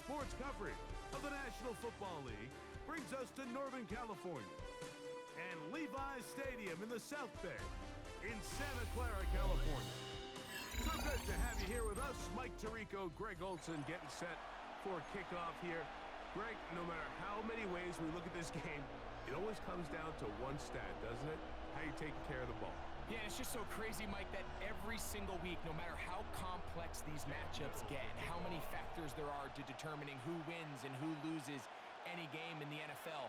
sports coverage of the National Football League brings us to Northern California and Levi's Stadium in the South Bay in Santa Clara, California. So good to have you here with us. Mike Tirico, Greg Olson getting set for a kickoff here. Greg, no matter how many ways we look at this game, it always comes down to one stat, doesn't it? How you taking care of the ball. Yeah, it's just so crazy, Mike, that every single week, no matter how complex these matchups get, how many factors there are to determining who wins and who loses any game in the NFL,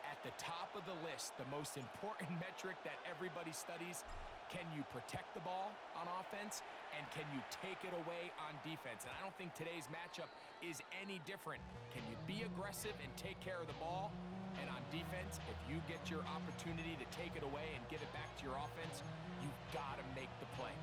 at the top of the list, the most important metric that everybody studies, can you protect the ball on offense and can you take it away on defense? And I don't think today's matchup is any different. Can you be aggressive and take care of the ball? And on defense, if you get your opportunity to take it away and give it back to your offense, you've got to make the play.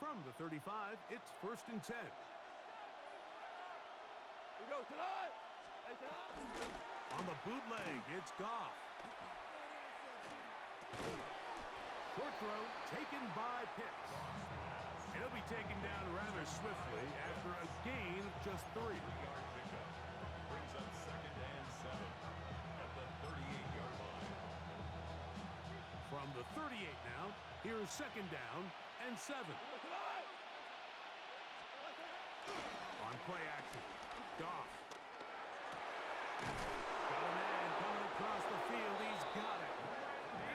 From the 35, it's 1st and 10. We go tonight. Hey, tonight. On the bootleg, it's Goff. Short throw taken by Pitts. He'll be taken down rather swiftly after a gain of just 3. Yard pickup brings up 2nd and 7 at the 38-yard line. From the 38 now, here's 2nd down and 7. On play action, Goff. Got a man coming across the field. He's got it.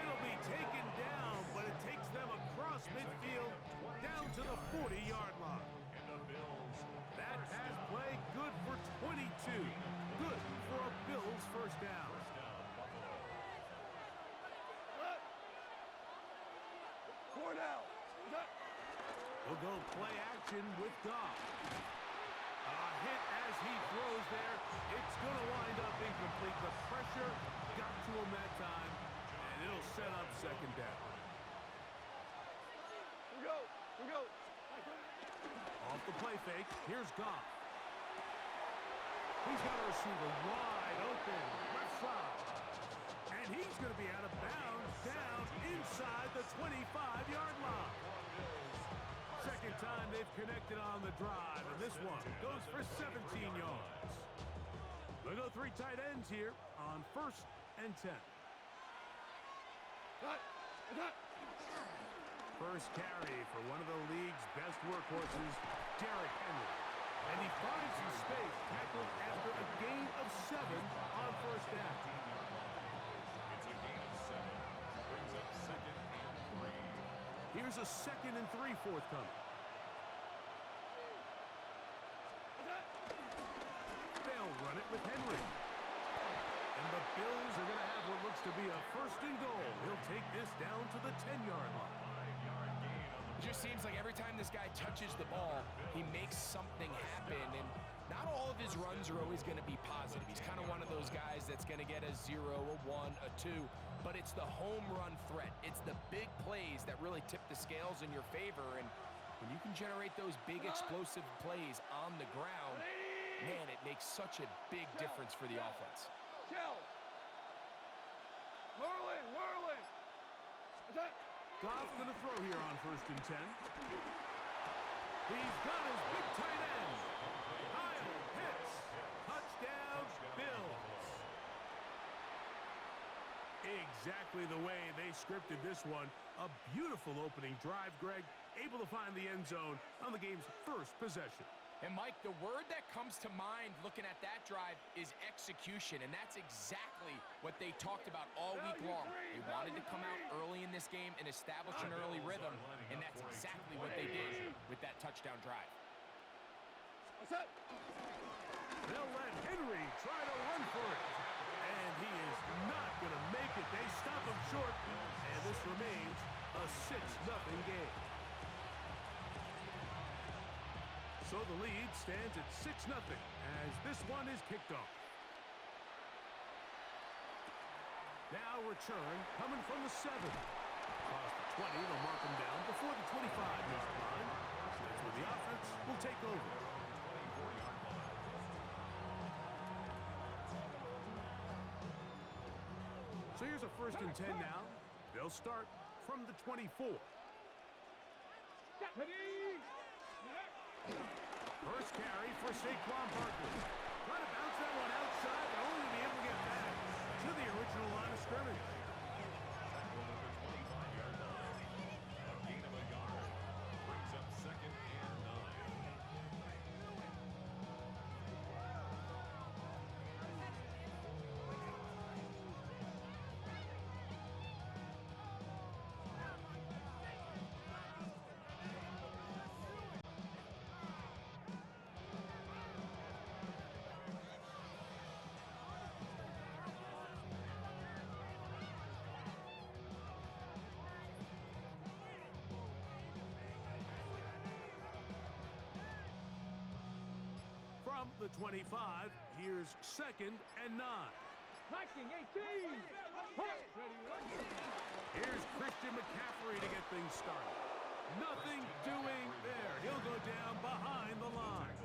It'll be taken down, but it takes them across midfield down to the 40-yard line. That pass play good for 22. Good for a Bills first down. Four down. We'll go play action with Goff. A hit as he throws there. It's going to wind up incomplete. The pressure got to him that time, and it'll set up 2nd down. We go. We go. Off the play fake, here's Goff. He's got a receiver wide open, left side. And he's going to be out of bounds down inside the 25-yard line. 2nd time they've connected on the drive, and this one goes for 17 yards. They'll go 3 tight ends here on 1st and 10. First carry for one of the league's best workhorses, Derrick Henry. And he finds some space, tackled after a gain of 7 on 1st down. It's a gain of 7. Brings up 2nd and 3. Here's a 2nd and 3 forthcoming. They'll run it with Henry. And the Bills are going to have what looks to be a 1st and goal. He'll take this down to the 10-yard line. It just seems like every time this guy touches the ball, he makes something happen. And not all of his runs are always going to be positive. He's kind of one of those guys that's going to get a 0, a 1, a 2. But it's the home run threat. It's the big plays that really tip the scales in your favor. And when you can generate those big explosive plays on the ground, man, it makes such a big difference for the offense. Whirling. Goff's going to throw here on 1st and 10. He's got his big tight end. Kyle Pitts. Touchdown, Bills. Exactly the way they scripted this one. A beautiful opening drive, Greg. Able to find the end zone on the game's first possession. And, Mike, the word that comes to mind looking at that drive is execution, and that's exactly what they talked about all week long. They wanted to come out early in this game and establish an early rhythm, and that's exactly what they did with that touchdown drive. They'll let Henry try to run for it, and he is not going to make it. They stop him short, and this remains a 6-0 game. So the lead stands at 6-0 as this one is kicked off. Now return coming from the 7. Across the 20, they'll mark him down before the 25-yard line. That's where the take over. So here's a 1st and 10 now. They'll start from the 24. First carry for Saquon Barkley. Trying to bounce that one outside, but only to be able to get back to the original line of scrimmage. Gain of a yard. Brings up 2nd and 9. From the 25, here's 2nd and 9. Marking 18. Here's Christian McCaffrey to get things started. Nothing doing there. He'll go down behind the line.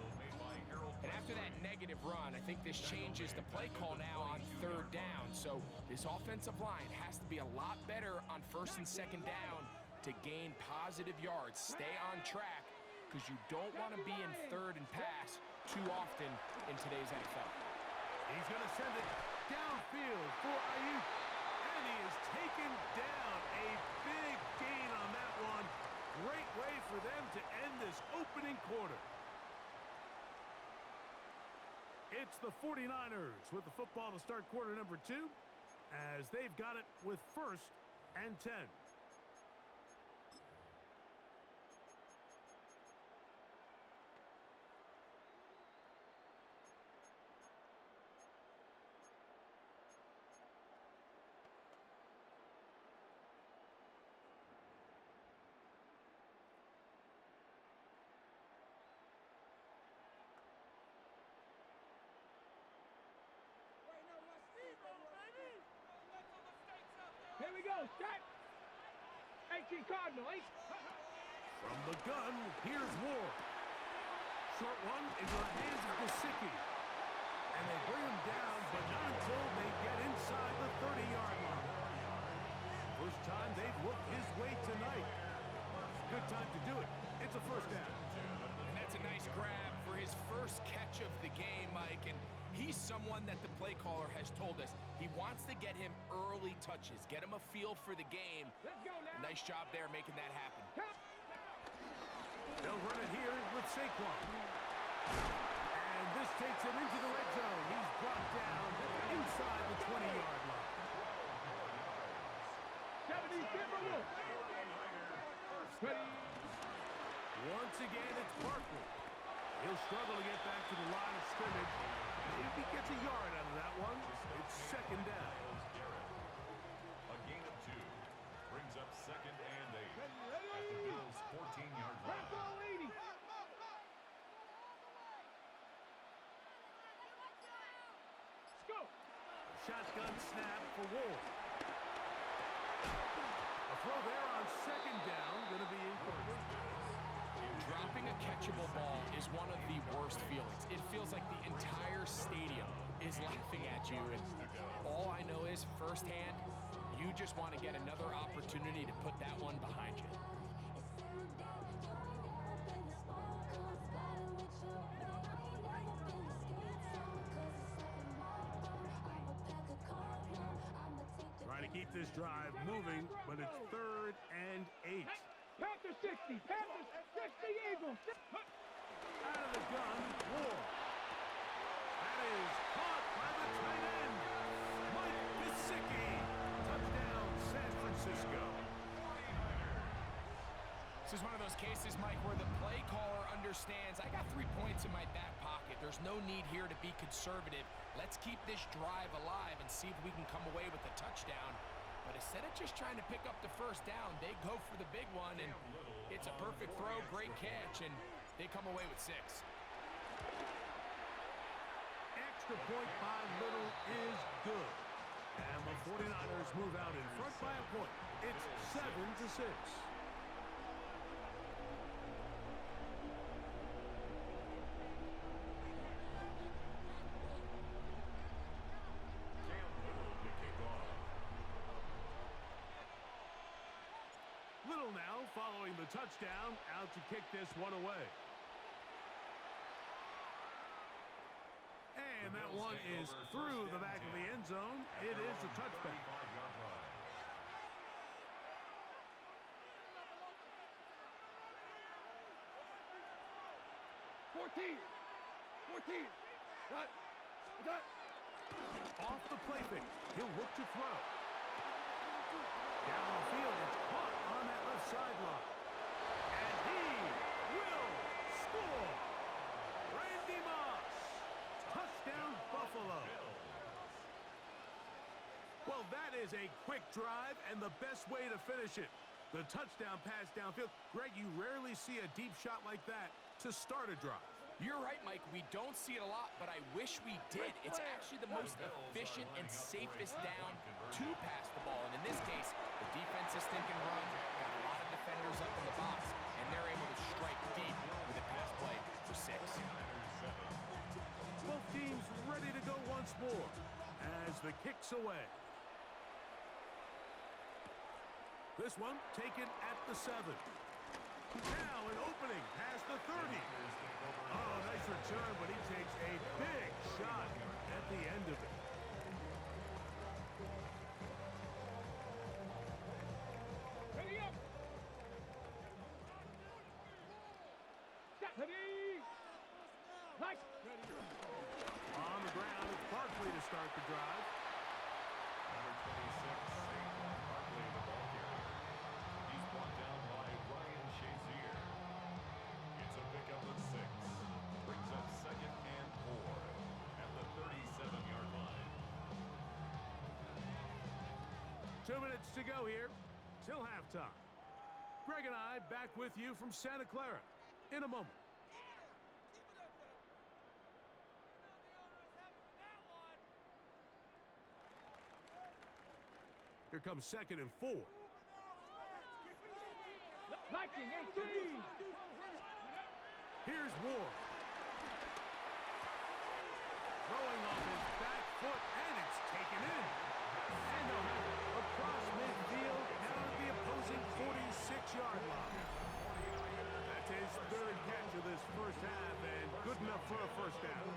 And after that negative run, I think this changes the play call now on 3rd down. So this offensive line has to be a lot better on 1st and 2nd down to gain positive yards. Stay on track because you don't want to be in 3rd and pass too often in today's NFL. He's going to send it downfield for Ayuk. And he is taken down. A big gain on that one. Great way for them to end this opening quarter. It's the 49ers with the football to start quarter number 2 as they've got it with 1st and 10. Here we go, set. 18 Cardinal, From the gun, here's Ward. Short one into the hands of Gesicki. And they bring him down, but not until they get inside the 30-yard line. First time they've looked his way tonight. Good time to do it. It's a 1st down. And that's a nice grab for his first catch of the game, Mike. And he's someone that the play caller has told us he wants to get him early touches, get him a feel for the game. Let's go now. Nice job there making that happen. They'll run it here with Saquon. And this takes him into the red zone. He's brought down inside the 20-yard line. 70 Timberwolves. Ready. Once again, it's Barkley. He'll struggle to get back to the line of scrimmage. If he gets a yard out of that one, it's 2nd down. A gain of 2. Brings up 2nd and 8. At the Bills' 14-yard line. Let's go. Shotgun snap for Ward. A throw there on 2nd down, going to be incomplete. Dropping a catchable ball is one of the worst feelings. It feels like the entire stadium is laughing at you. And all I know is firsthand, you just want to get another opportunity to put that one behind you. Trying to keep this drive moving, but it's 3rd and 8. Panthers 60. Panthers 60 Eagles. Out of the gun, Ward. That is caught by the tight end, Mike Gesicki. Touchdown, San Francisco. This is one of those cases, Mike, where the play caller understands I got 3 points in my back pocket. There's no need here to be conservative. Let's keep this drive alive and see if we can come away with a touchdown. But instead of just trying to pick up the 1st down, they go for the big one, and it's a perfect throw, great catch, and they come away with 6. Extra point by Little is good. And the 49ers move out in front by a point. It's 7-6. following the touchdown, out to kick this one away. And that one is through the back of the end zone. It is a touchback. 14. Cut. Off the play fake. He'll look to throw. Down the field, it's caught on that left sideline. And he will score. Randy Moss. Touchdown, Buffalo. Well, that is a quick drive and the best way to finish it. The touchdown pass downfield. Greg, you rarely see a deep shot like that to start a drive. You're right, Mike. We don't see it a lot, but I wish we did. It's actually the most efficient and safest down to pass the ball. And in this case, the defense is thinking run, got a lot of defenders up in the box, and they're able to strike deep with a pass play for 6. Both teams ready to go once more as the kick's away. This one taken at the 7. Now an opening past the 30. Oh, nice return, but he takes a big shot at the end of it. Ready up. Ready. Nice. On the ground, it's Barkley to start the drive. Number 26, Barkley, the ball carrier. He's brought down by Ryan Shazier. It's a pickup of 6. Brings up 2nd and 4 at the 37-yard line. 2 minutes to go here till halftime. Greg and I back with you from Santa Clara in a moment. Here comes 2nd and 4. Liking 18. Here's Ward. Throwing off his back foot, and it's taken in. And they'll have it across midfield, down at the opposing 46-yard line. That's his 3rd catch of this first half, and good enough for a first down.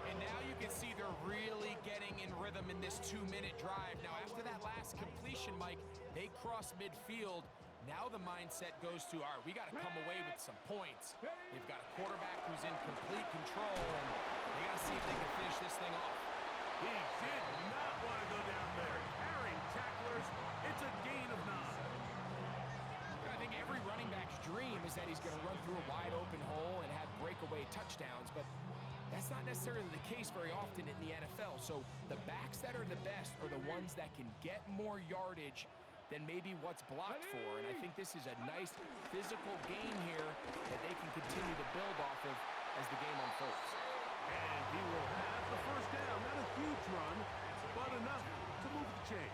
And now you can see they're really getting in rhythm in this 2-minute drive. Now, after that last completion, Mike, they cross midfield. Now the mindset goes to, all right, we got to come away with some points. They've got a quarterback who's in complete control, and they got to see if they can finish this thing off. He did not want to go down there. Carrying tacklers, it's a gain of 9. I think every running back's dream is that he's going to run through a wide open hole and have breakaway touchdowns, but that's not necessarily the case very often in the NFL. So the backs that are the best are the ones that can get more yardage than maybe what's blocked for. And I think this is a nice physical gain here that they can continue to build off of as the game unfolds. And he will have the first down. Not a huge run, but enough to move the chain.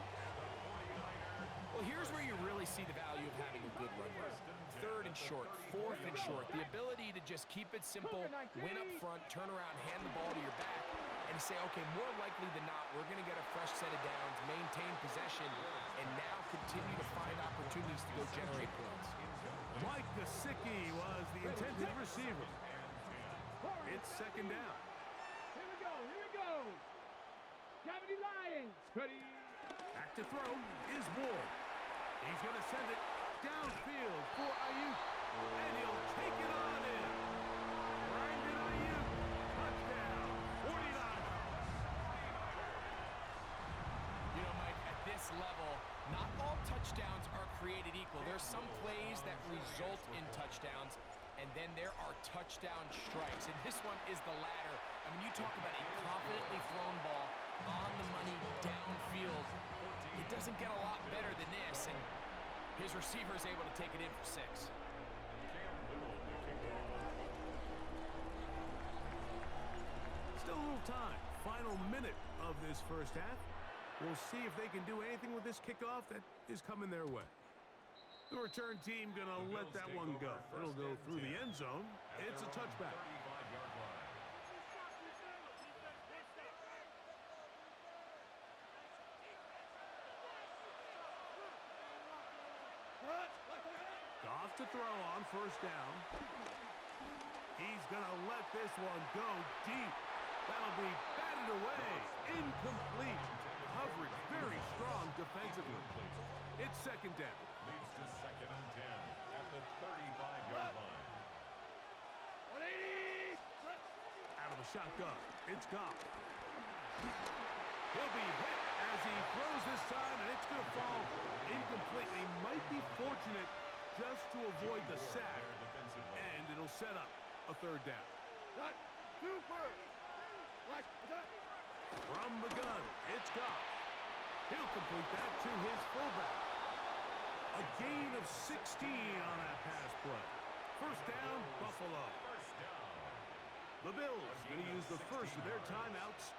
Well, here's where you really see the value of having a good run. 3rd and short, 4th and short. The ability to just keep it simple, win up front, turn around, hand the ball to your back, and say, okay, more likely than not, we're going to get a fresh set of downs, maintain possession, and now continue to find opportunities to go generate points. Mike Gesicki was the intended receiver. It's 2nd down. Here we go. Gravity Lions. Ready. Back to throw is Ward. He's going to send it downfield for Ayuk, and he'll take it on in. Brandon Ayuk, touchdown, 49ers. You know, Mike, at this level, not all touchdowns are created equal. There's some plays that result in touchdowns, and then there are touchdown strikes, and this one is the latter. I mean, you talk about a confidently thrown ball on the money downfield. It doesn't get a lot better than this, and his receiver is able to take it in for 6. Still a little time. Final minute of this first half. We'll see if they can do anything with this kickoff that is coming their way. The return team going to let that one go. It'll go through the end zone. It's a touchback. Goff to throw on first down. He's going to let this one go deep. That'll be batted away. Incomplete. Coverage very strong defensively. It's second down. Leads to second and 10 at the 35-yard line. 180. Out of the shotgun. It's gone. He'll be hit as he throws this time, and it's going to fall incompletely. Might be fortunate just to avoid the sack, and it'll set up a third down. Cut. Super. Like that. From the gun, it's gone. He'll complete that to his fullback. A gain of 16 on that pass play. First down, Buffalo. The Bills going to use the first of their timeouts,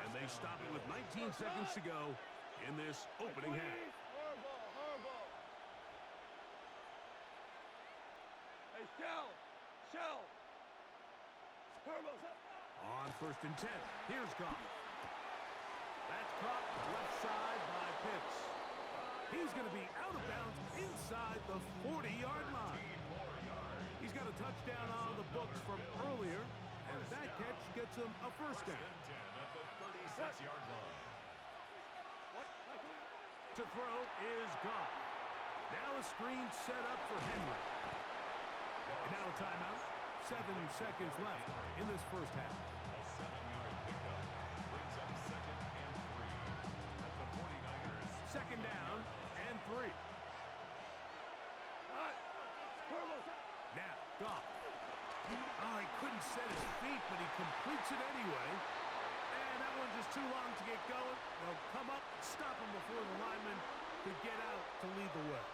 and they stop it with 19 seconds to go in this opening half. Horrible. Hey, Shell. Horrible. On first and 10, here's Goff. That's caught left side by Pitts. He's going to be out of bounds inside the 40-yard line. He's got a touchdown on the books from earlier, and that catch gets him a first down. At the 36-yard line. To throw is Goff. Now a screen set up for Henry. And now a timeout. 7 seconds left in this first half. A 7-yard pickup brings up second and 3 at the 49ers. Second down and 3. Now, Goff. Oh, he couldn't set his feet, but he completes it anyway. And that one's just too long to get going. They'll come up, stop him before the lineman could get out to lead the way.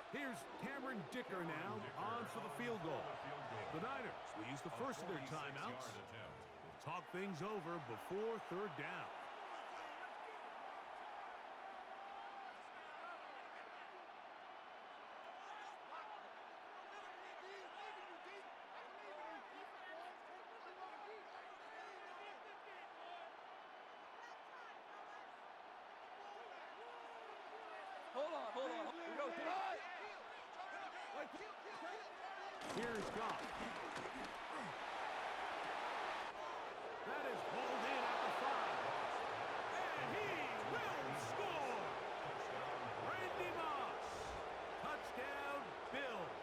Here's Cameron Dicker now on for the field goal. The Niners will use the first of their timeouts. We'll talk things over before third down. Hold on. We go tonight. Here's Goff. That is hauled in at the 5. And he will score! Randy Moss. Touchdown, Bills.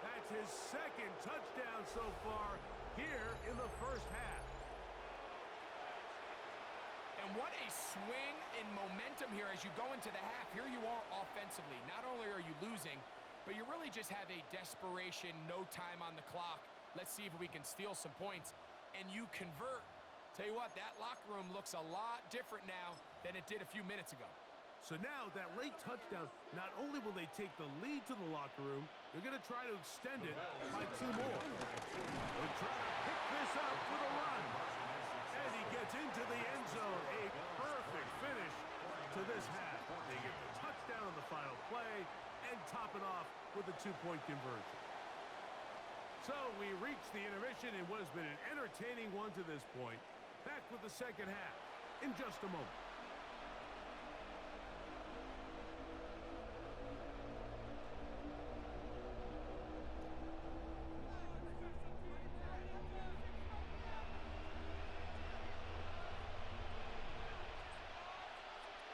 That's his second touchdown so far here in the first half. And what a swing in momentum here as you go into the half. Here you are offensively. Not only are you losing, but you really just have a desperation, no time on the clock. Let's see if we can steal some points. And you convert. Tell you what, that locker room looks a lot different now than it did a few minutes ago. So now that late touchdown, not only will they take the lead to the locker room, they're going to try to extend it by 2 more. They'll try to pick this up with a run. And he gets into the end zone. A perfect finish to this half. They get the touchdown on the final play and top it off with a 2-point conversion. So we reach the intermission in what has been an entertaining one to this point. Back with the second half in just a moment.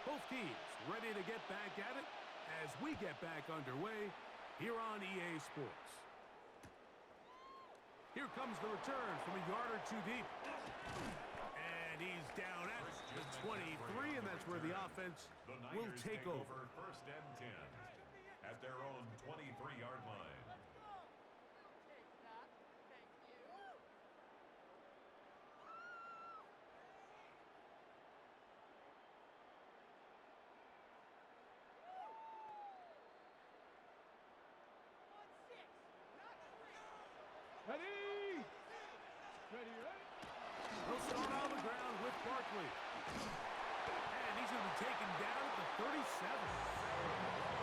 Both teams ready to get back at it as we get back underway here on EA Sports. Here comes the return from a yard or 2 deep. And he's down at the 23, and that's where the offense will take over. First and 10 at their own 23-yard line. Ready? They'll start on the ground with Barkley. And he's going to be taken down at the 37.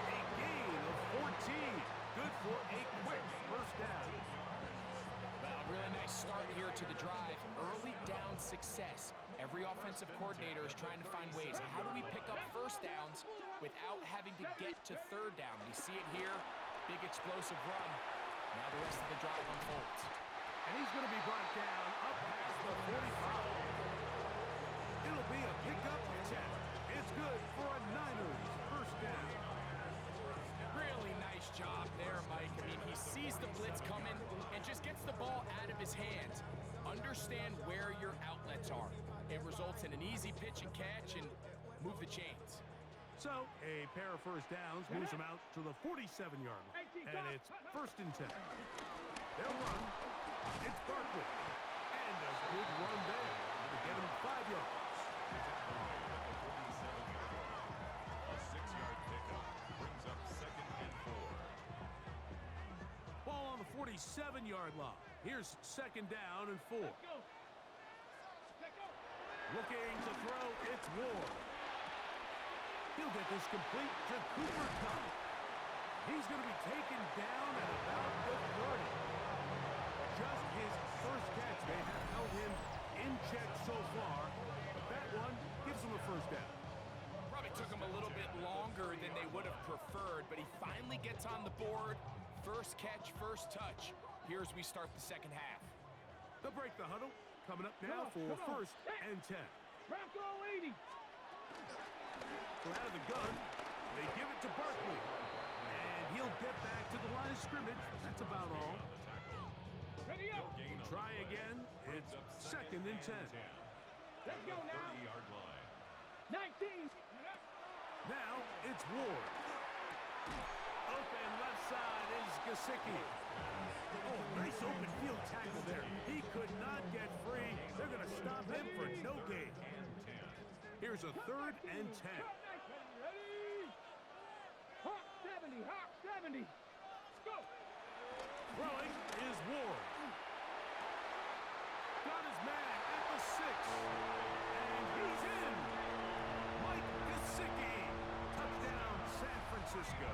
A gain of 14. Good for a quick first down. Well, really nice start here to the drive. Early down success. Every offensive coordinator is trying to find ways. How do we pick up first downs without having to get to third down. We see it here, big explosive run. Now the rest of the drive unfolds. And he's going to be brought down up past the 45. It'll be a pickup of 10. It's good for a Niners first down. Really nice job there, Mike. I mean, he sees the blitz coming and just gets the ball out of his hands. Understand where your outlets are. It results in an easy pitch and catch and move the chains. So, a pair of first downs moves him out to the 47-yard line. And it's first and 10. They'll run. It's Barkley. And a good run there to get him 5 yards. A 6-yard pickup brings up second and 4. Ball on the 47-yard line. Here's second down and 4. Looking to throw, it's Ward. He'll get this complete to Cooper Kupp. He's going to be taken down at about the 30. Just his first catch. They have held him in check so far, but that one gives him a first down. Probably took him a little bit longer than they would have preferred, but he finally gets on the board. First catch, first touch. Here as we start the second half. They'll break the huddle. Coming up now for first and 10. Bronco 80. So out of the gun, they give it to Barkley. And he'll get back to the line of scrimmage. That's about all. Ready up. Try again. It's second and 10. Let's go now. 30-yard line. 19. Now it's Ward. Open left side is Gesicki. Oh, nice open field tackle there. He could not get free. They're going to stop him for no gain. Here's a third and 10. Ready? Hawk 70. Hawk 70. Let's go. Throwing is Ward. Got his man at the 6. And he's in. Mike Gesicki. Touchdown, San Francisco.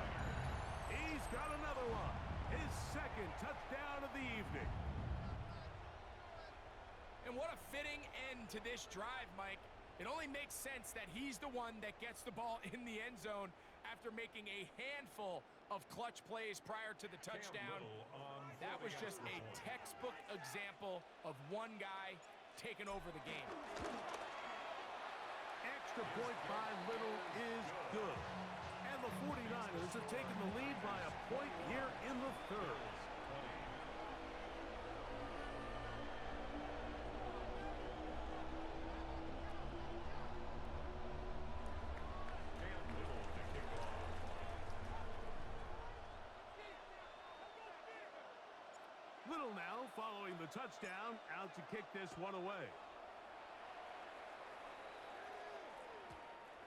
He's got another one. His second touchdown of the evening. And what a fitting end to this drive, Mike. It only makes sense that he's the one that gets the ball in the end zone after making a handful of clutch plays prior to the touchdown. That was just a textbook example of one guy taking over the game. Extra point by Little is good. And the 49ers have taken the lead by a point here in the third. Little now following the touchdown, out to kick this one away.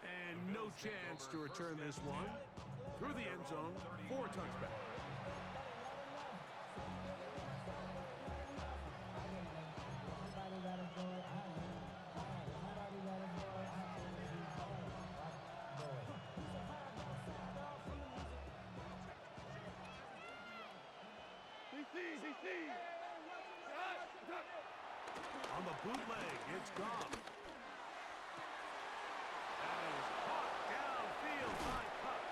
And no chance to return this one through the end zone for a touchback. On the bootleg, it's Goff. That is caught downfield by Kupp.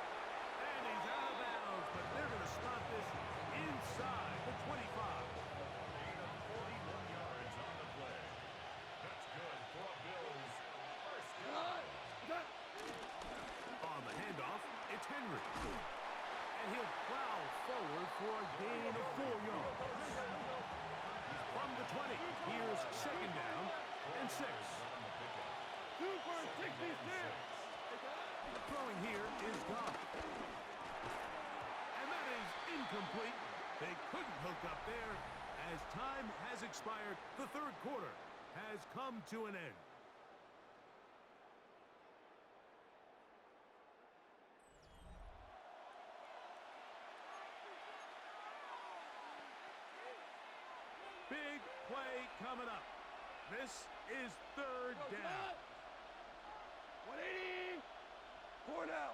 And he's out of bounds, but they're going to stop this inside the 25. 41 yards on the play. That's good for a Bills first down. On the handoff, it's Henry. And he'll plow forward for a gain of 4 yards. From the 20, here's second down and 6. Super 66. Throwing here is Goff. And that is incomplete. They couldn't hook up there. As time has expired, the third quarter has come to an end. Big play coming up. This is third down. 180. 4 now.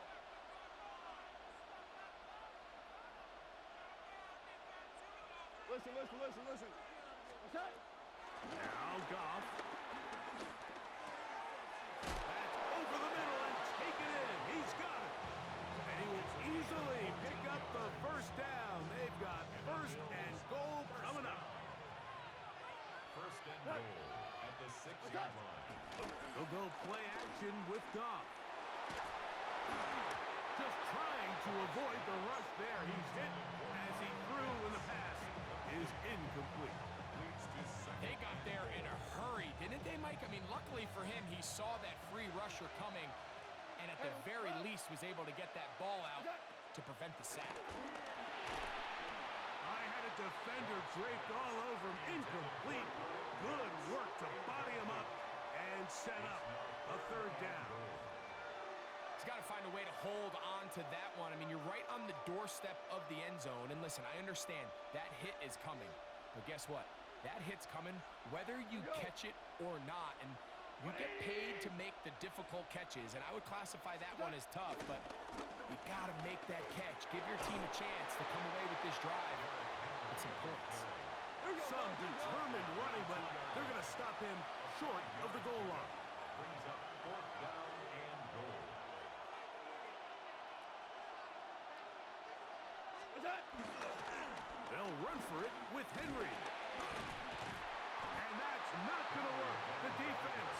Listen. What's that? Now Goff. That's over the middle and taken in. He's got it. easily pick up the first down. They've got first and goal coming up. First and goal at the 6-yard line. They'll go play action with Goff. Just trying to avoid the rush there. He's hit as he threw, and the pass is incomplete. They got there in a hurry, didn't they, Mike? I mean, luckily for him, he saw that free rusher coming, and at the very least was able to get that ball out to prevent the sack. I had a defender draped all over him. Incomplete. Good work to body him up and set up a third down. He's got to find a way to hold on to that one. I mean, you're right on the doorstep of the end zone. And listen, I understand that hit is coming. But guess what? That hit's coming whether you catch it or not. And you get paid to make the difficult catches. And I would classify that one as tough. But you got to make that catch. Give your team a chance to come away with this drive with some points. Some determined running, but they're going to stop him short of the goal line. Brings up fourth down and goal. They'll run for it with Henry. And that's not going to work. The defense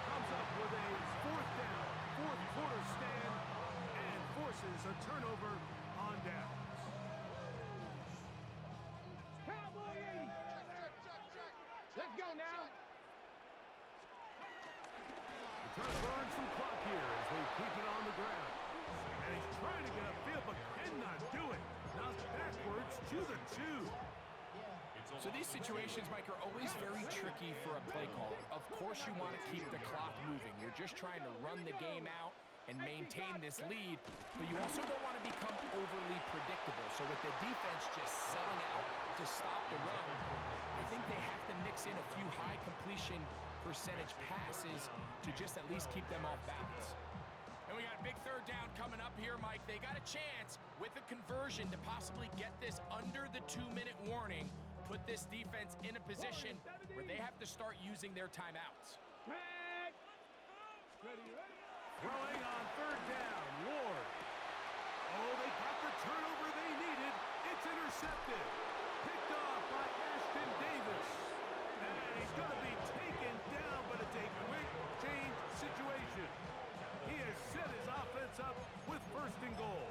comes up with a fourth down, fourth quarter stand, and forces a turnover on downs. Cowboy 80. Let's go now. They're trying to burn some clock here as they keep it on the ground. And he's trying to get upfield, but cannot do it. Knocked backwards to the 2. So these situations, Mike, are always very tricky for a play caller. Of course you want to keep the clock moving. You're just trying to run the game out and maintain this lead, but you also don't want to become overly predictable. So with the defense just selling out to stop the run, I think they have to mix in a few high completion percentage passes to just at least keep them off balance. And we got a big third down coming up here, Mike. They got a chance with a conversion to possibly get this under the 2-minute warning, put this defense in a position where they have to start using their timeouts. Throwing on third down, Ward. Oh, they got the turnover they needed. It's intercepted. Picked off by Ashton Davis. And he's going to be taken down, but it's a quick change situation. He has set his offense up with first and goal.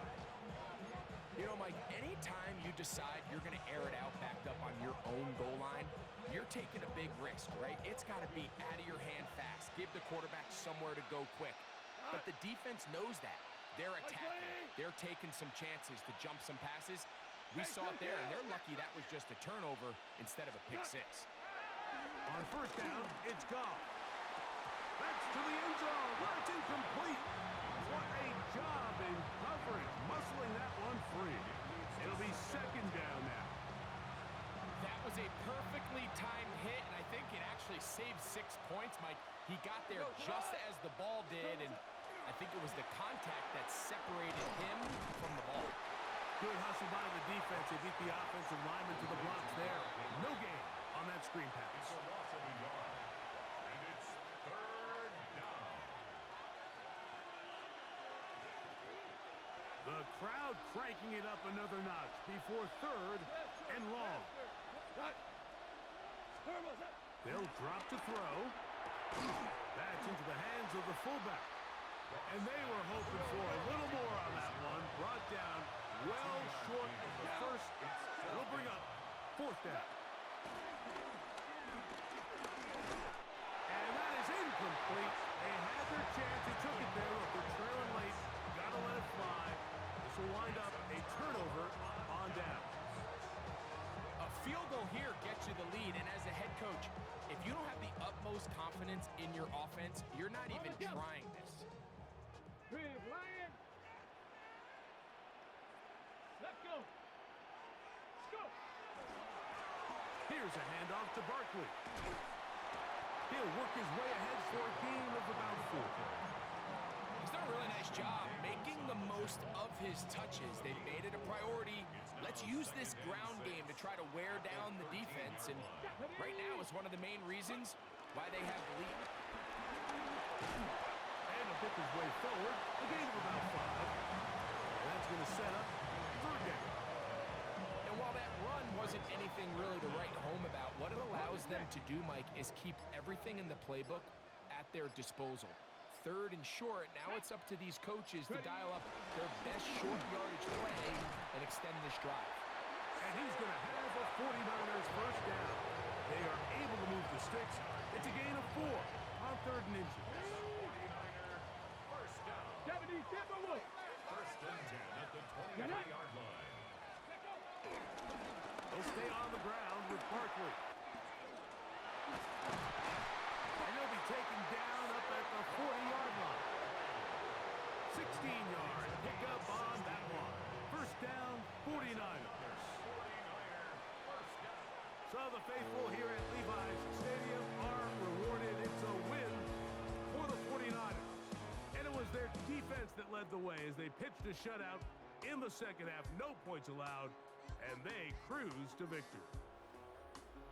You know, Mike, anytime you decide you're going to air it out backed up on your own goal line, you're taking a big risk, right? It's got to be out of your hand fast. Give the quarterback somewhere to go quick. But the defense knows that. They're attacking. They're taking some chances to jump some passes. We saw it there, and they're lucky that was just a turnover instead of a pick six. On first down, it's Goff. That's to the end zone. Well, it's incomplete. What a job in coverage, muscling that one free. It'll be second down now. That was a perfectly timed hit, and I think it actually saved 6 points, Mike. He got there just as the ball did, and I think it was the contact that separated him from the ball. Good hustle by the defense. They beat the offensive lineman to the blocks there. No gain on that screen pass. It's a loss of a yard. And it's third down. The crowd cranking it up another notch before third and long. They'll drop to throw. That's into the hands of the fullback. And they were hoping for a little more on that one. Brought down well short of the first. It'll bring up fourth down. And that is incomplete. They had their chance. They took it there. Look, they're trailing late. Got to let it fly. This will wind up a turnover on down. A field goal here gets you the lead, and as a head coach, if you don't have the utmost confidence in your offense, you're not even trying this. Let's go. Let's go. Here's a handoff to Barkley. He'll work his way ahead for a gain of about 4. He's done a really nice job making the most of his touches. They've made it a priority. Let's use this ground game to try to wear down the defense, and right now it's one of the main reasons why they have the lead. And he'll pick his way forward, a gain of about 5. That's It's going to set up third down. And while that run wasn't anything really to write home about, what it allows them to do, Mike, is keep everything in the playbook at their disposal. Third and short, now it's up to these coaches to dial up their best short yardage play and extend this drive. And he's going to have a 49ers first down. They are able to move the sticks. It's a gain of 4 on third and inches. 49er first down. Deputy, step away. First and 10 at the 23-yard line. They'll stay on the ground with Barkley. And he'll be taken down up at the 40-yard line. 16-yard pickup on that one. First down, 49ers. So the faithful here at Levi's Stadium are rewarded. It's a win for the 49ers. And it was their defense that led the way as they pitched a shutout in the second half. No points allowed, and they cruised to victory.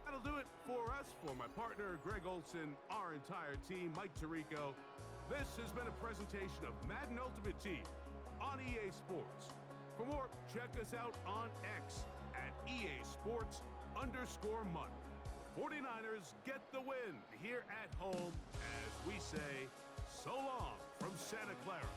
That'll do it for us. For my partner, Greg Olson, our entire team, Mike Tirico, this has been a presentation of Madden Ultimate Team on EA Sports. For more, check us out on X at EA Sports_Money. 49ers get the win here at home as we say so long from Santa Clara.